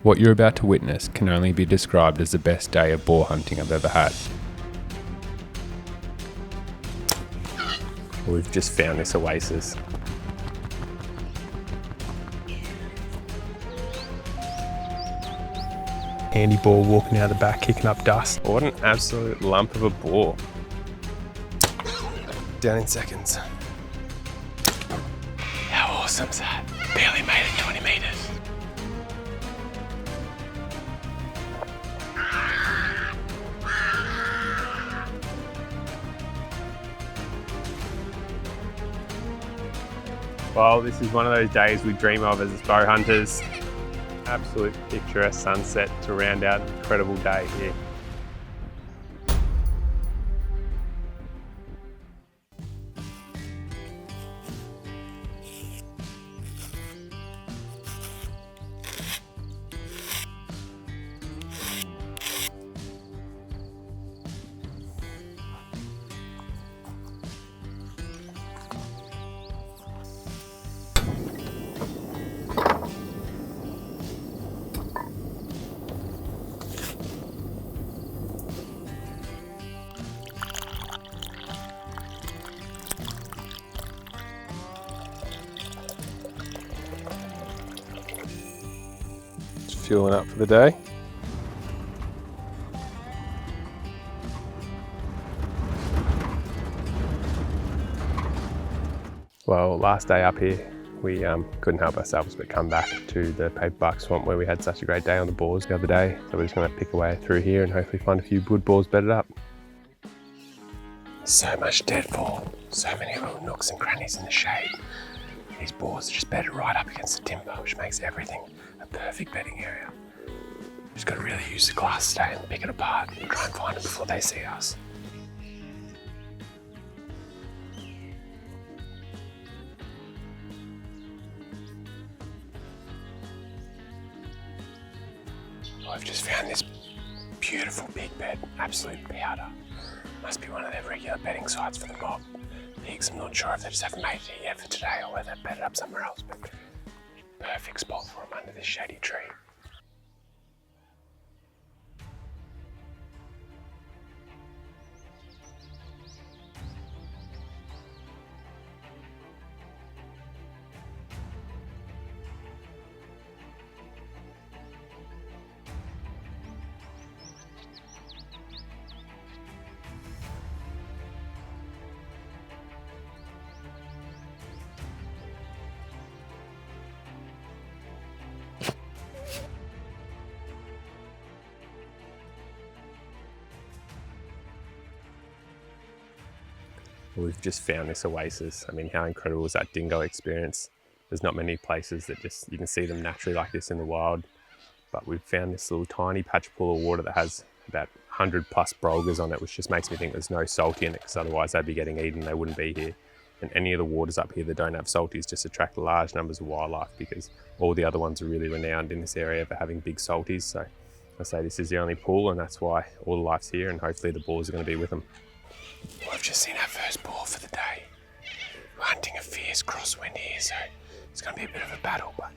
What you're about to witness can only be described as the best day of boar hunting I've ever had. We've just found this oasis. Handy boar walking out the back, kicking up dust. What an absolute lump of a boar. Down in seconds. How awesome is that? Barely made it 20 metres. Well, this is one of those days we dream of as bow hunters. Absolute picturesque sunset to round out an incredible day here. Fueling up for the day. Well, last day up here, we couldn't help ourselves but come back to the paperbark swamp where we had such a great day on the boars the other day. So we're just going to pick away through here and hopefully find a few good boars bedded up. So much deadfall, so many little nooks and crannies in the shade. These boars are just bedded right up against the timber, which makes everything a perfect bedding area. Just got to really use the glass today and pick it apart and try and find it before they see us. I've just found this beautiful big bed, absolute powder. Must be one of their regular bedding sites for the mob. Pigs, I'm not sure if they just haven't made it here yet for today or whether they've bedded up somewhere else, but perfect spot for them under this shady tree. We've just found this oasis. I mean, how incredible was that dingo experience? There's not many places that you can see them naturally like this in the wild, but we've found this little tiny patch pool of water that has about 100 plus brolgas on it, which just makes me think there's no salty in it, because otherwise they'd be getting eaten, they wouldn't be here. And any of the waters up here that don't have salties just attract large numbers of wildlife, because all the other ones are really renowned in this area for having big salties. So I say this is the only pool, and that's why all the life's here, and hopefully the boars are going to be with them. Well, I've just seen our first boar for the day. We're hunting a fierce crosswind here, so it's going to be a bit of a battle, but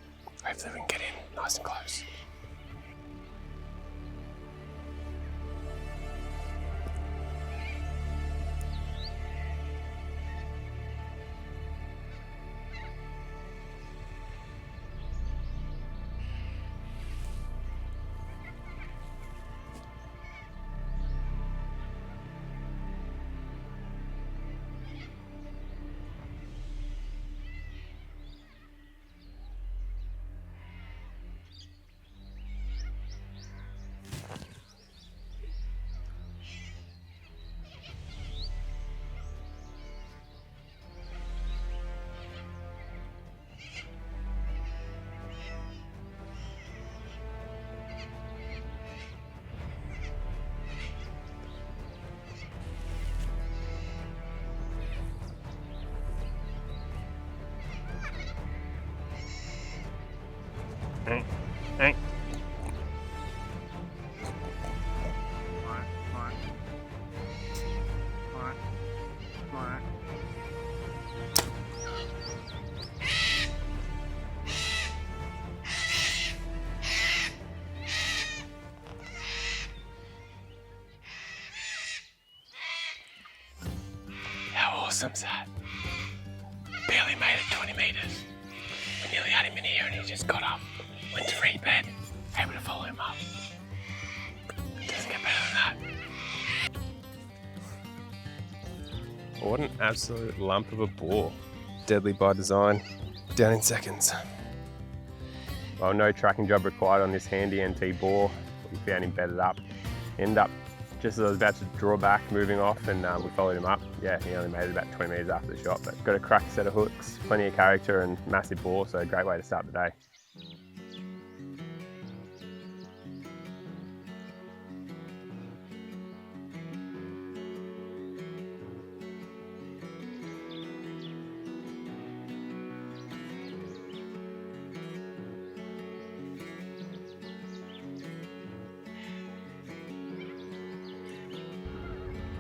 hopefully we can get in nice and close. awesome's that? Barely made it 20 metres. We nearly had him in here and he just got up, went to read bed, able to follow him up. Doesn't get better than that. What an absolute lump of a boar. Deadly by design, down in seconds. Well, no tracking job required on this handy NT boar. We found him bedded up. Ended up, just as I was about to draw back, moving off, and we followed him up. Yeah, he only made it about 20 metres after the shot, but got a crack set of hooks, plenty of character and massive boar, so a great way to start the day.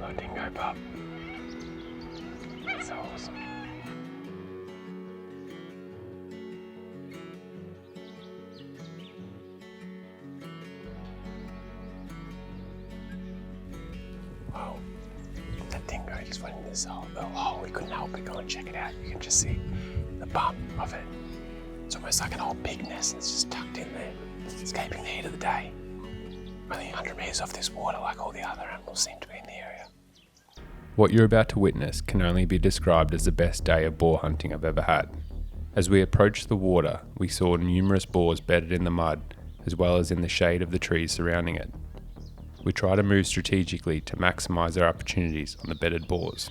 Oh, dingo pup. That's so awesome. Wow. That dingo just went in this little hole. We couldn't help but go and check it out. You can just see the bump of it. It's almost like an old pig nest that's just tucked in there, escaping the heat of the day. Only 100 metres off this water, like all the other animals seem to be in the area. What you're about to witness can only be described as the best day of boar hunting I've ever had. As we approached the water, we saw numerous boars bedded in the mud, as well as in the shade of the trees surrounding it. We try to move strategically to maximise our opportunities on the bedded boars.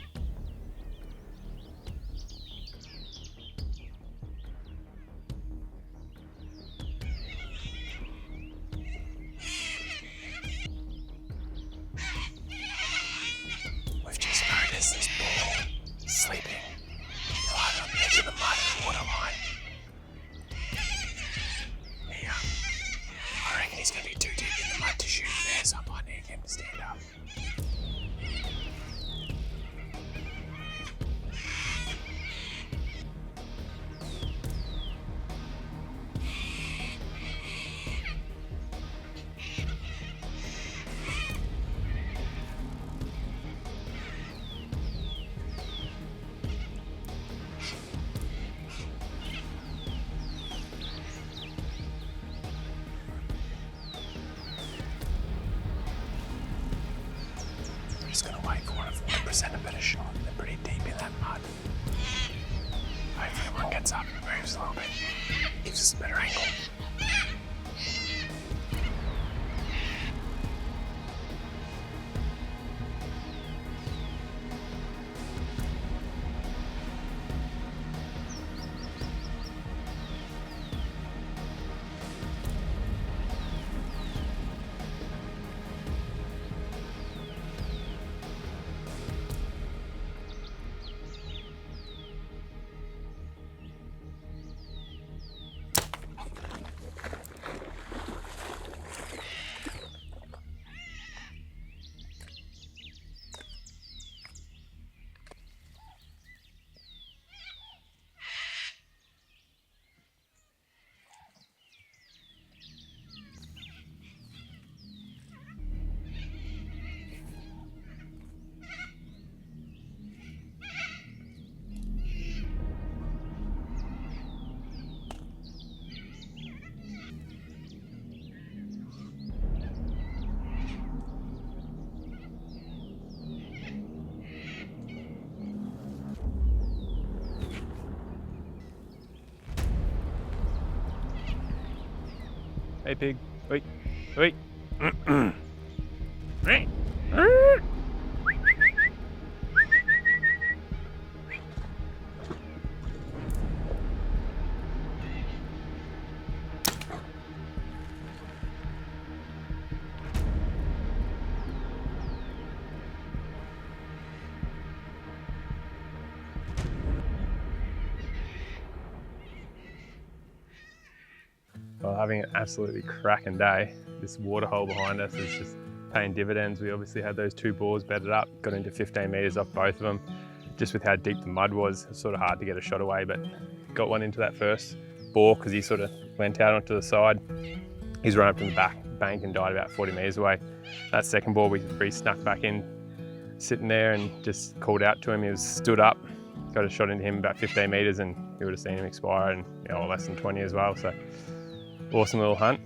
He's going to be too deep in the mud to shoot there, so I might need him to stand up. Just going to wait for one to present a better shot. They're pretty deep in that mud. Hopefully one gets up and moves a little bit. Gives us a better angle. Hey pig, wait, wait. Well, having an absolutely cracking day. This waterhole behind us is just paying dividends. We obviously had those two boars bedded up, got into 15 metres off both of them. Just with how deep the mud was, it's sort of hard to get a shot away, but got one into that first boar because he sort of went out onto the side. He's run up to the back bank and died about 40 metres away. That second boar we snuck back in sitting there and just called out to him. He was stood up, got a shot into him about 15 metres and you would have seen him expire, and less than 20 as well. So awesome little hunt.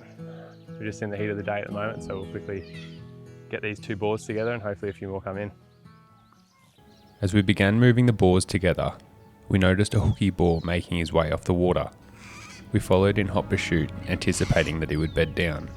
We're just in the heat of the day at the moment, so we'll quickly get these 2 boars together and hopefully a few more come in. As we began moving the boars together, we noticed a hooky boar making his way off the water. We followed in hot pursuit, anticipating that he would bed down.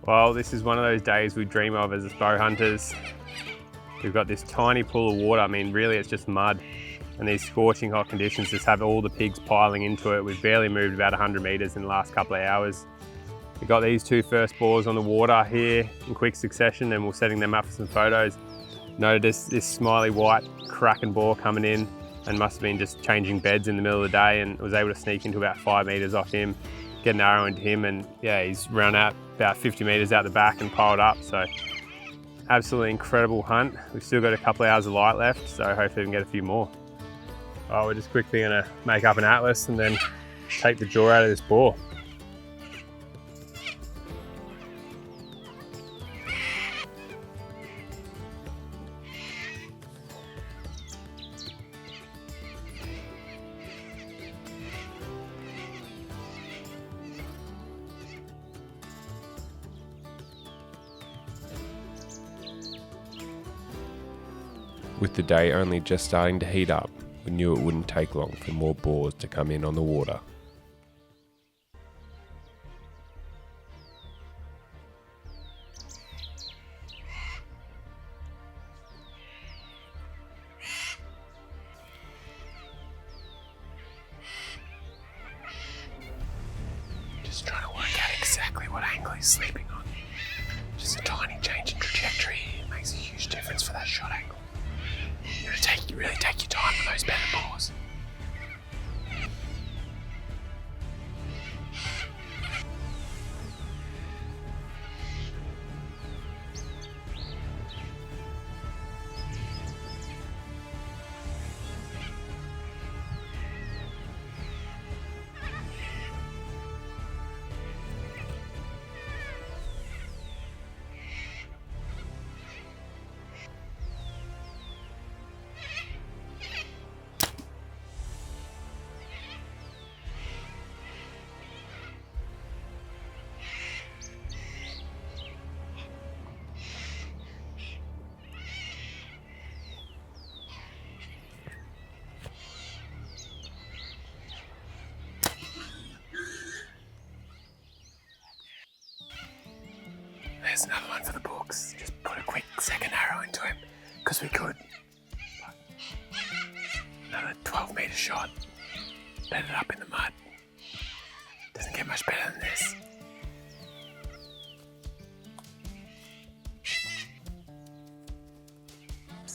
Well, this is one of those days we dream of as bow hunters. We've got this tiny pool of water. I mean, really it's just mud, and these scorching hot conditions just have all the pigs piling into it. We've barely moved about 100 metres in the last couple of hours. We've got these 2 first boars on the water here in quick succession, and we're setting them up for some photos. Noticed this smiley white Kraken boar coming in and must have been just changing beds in the middle of the day, and was able to sneak into about 5 metres off him, get an arrow into him, and yeah, he's run out about 50 metres out the back and piled up. So absolutely incredible hunt. We've still got a couple of hours of light left, so hopefully we can get a few more. Oh, we're just quickly gonna make up an atlas and then take the jaw out of this boar. With the day only just starting to heat up, we knew it wouldn't take long for more boars to come in on the water. Just trying to work out exactly what angle he's sleeping on. Just a tiny change in trajectory makes a huge difference for that shot angle. You really take your time on those better boars. There's another one for the books. Just put a quick second arrow into him, because we could. Another 12-metre shot. Bedded up in the mud. Doesn't get much better than this.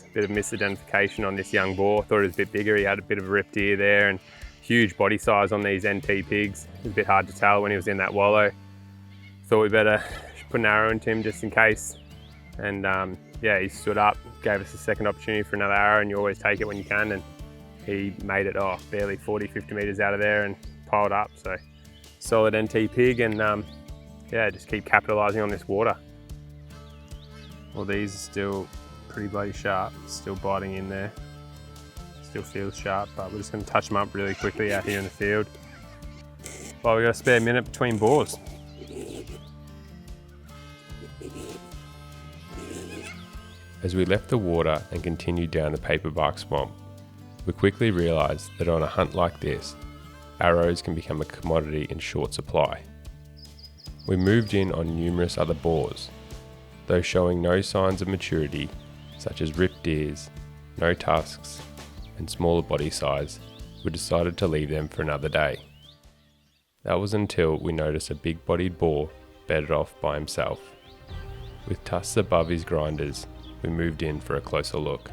A bit of misidentification on this young boar. Thought it was a bit bigger. He had a bit of a ripped ear there and huge body size on these NT pigs. It was a bit hard to tell when he was in that wallow. Thought we better put an arrow into him just in case. And yeah, he stood up, gave us a second opportunity for another arrow, and you always take it when you can. And he made it barely 40-50 metres out of there and piled up. So solid NT pig, and yeah, just keep capitalising on this water. Well, these are still pretty bloody sharp, still biting in there. Still feels sharp, but we're just going to touch them up really quickly out here in the field. Well, we've got a spare minute between boars. As we left the water and continued down the paperbark swamp, we quickly realised that on a hunt like this, arrows can become a commodity in short supply. We moved in on numerous other boars, though showing no signs of maturity, such as ripped ears, no tusks, and smaller body size, we decided to leave them for another day. That was until we noticed a big-bodied boar bedded off by himself. With tusks above his grinders, we moved in for a closer look.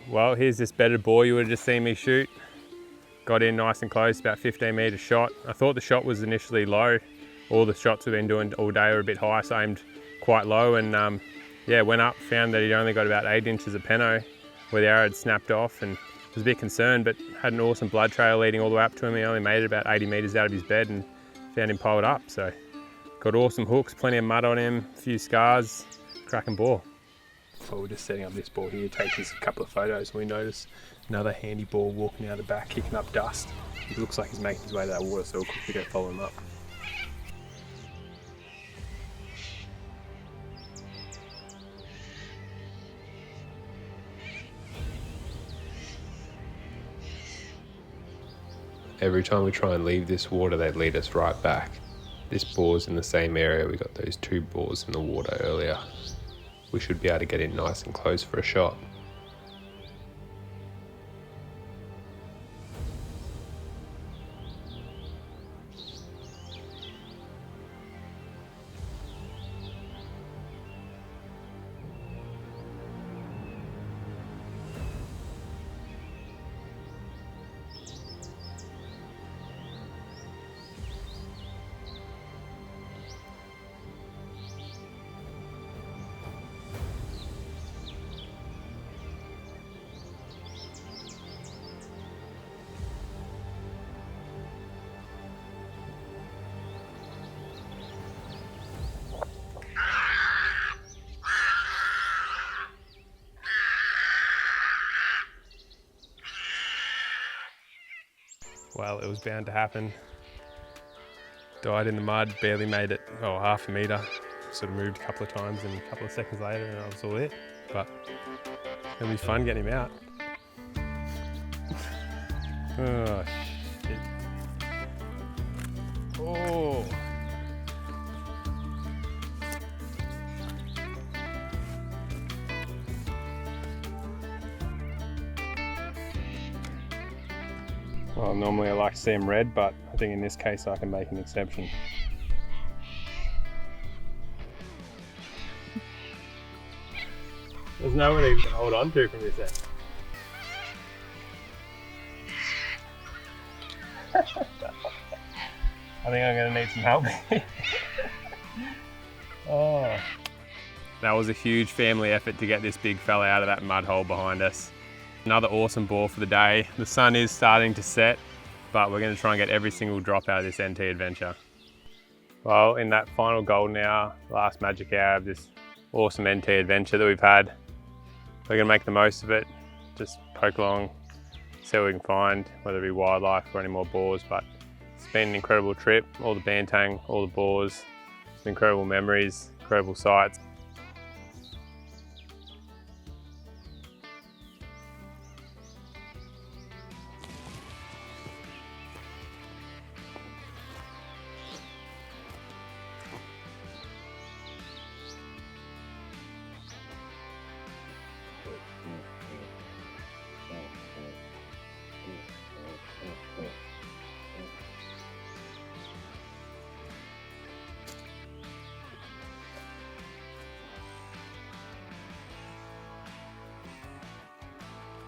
Well, here's this bedded boar you would have just seen me shoot. Got in nice and close, about 15 metre shot. I thought the shot was initially low. All the shots we've been doing all day were a bit high, so I aimed quite low, and yeah, went up, found that he'd only got about 8 inches of peno where the arrow had snapped off, and was a bit concerned, but had an awesome blood trail leading all the way up to him. He only made it about 80 metres out of his bed and found him piled up. So got awesome hooks, plenty of mud on him, a few scars, cracking boar. Well, we're just setting up this boar here, taking a couple of photos, and we notice another handy boar walking out the back, kicking up dust. It looks like he's making his way to that water, so we'll quickly go follow him up. Every time we try and leave this water, they lead us right back. This boar's in the same area. We got those 2 boars in the water earlier. We should be able to get in nice and close for a shot. Well, it was bound to happen. Died in the mud, barely made it, half a metre. Sort of moved a couple of times, and a couple of seconds later, and that was all it. But it'll be fun getting him out. Oh, shit. Oh. Well, normally I like to see them red, but I think in this case I can make an exception. There's no one even to hold on to from this end. I think I'm going to need some help. Oh. That was a huge family effort to get this big fella out of that mud hole behind us. Another awesome boar for the day. The sun is starting to set, but we're going to try and get every single drop out of this NT adventure. Well, in that final golden hour, last magic hour of this awesome NT adventure that we've had. We're gonna make the most of it, just poke along, see what we can find, whether it be wildlife or any more boars, but it's been an incredible trip. All the Banteng, all the boars, some incredible memories, incredible sights.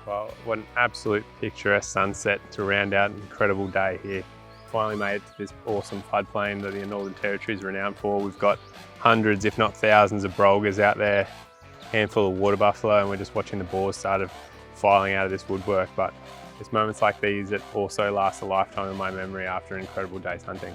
Well, what an absolute picturesque sunset to round out an incredible day here. Finally made it to this awesome floodplain that the Northern Territory is renowned for. We've got hundreds, if not thousands of brolgas out there, a handful of water buffalo, and we're just watching the boars start filing out of this woodwork. But it's moments like these that also last a lifetime in my memory after an incredible day's hunting.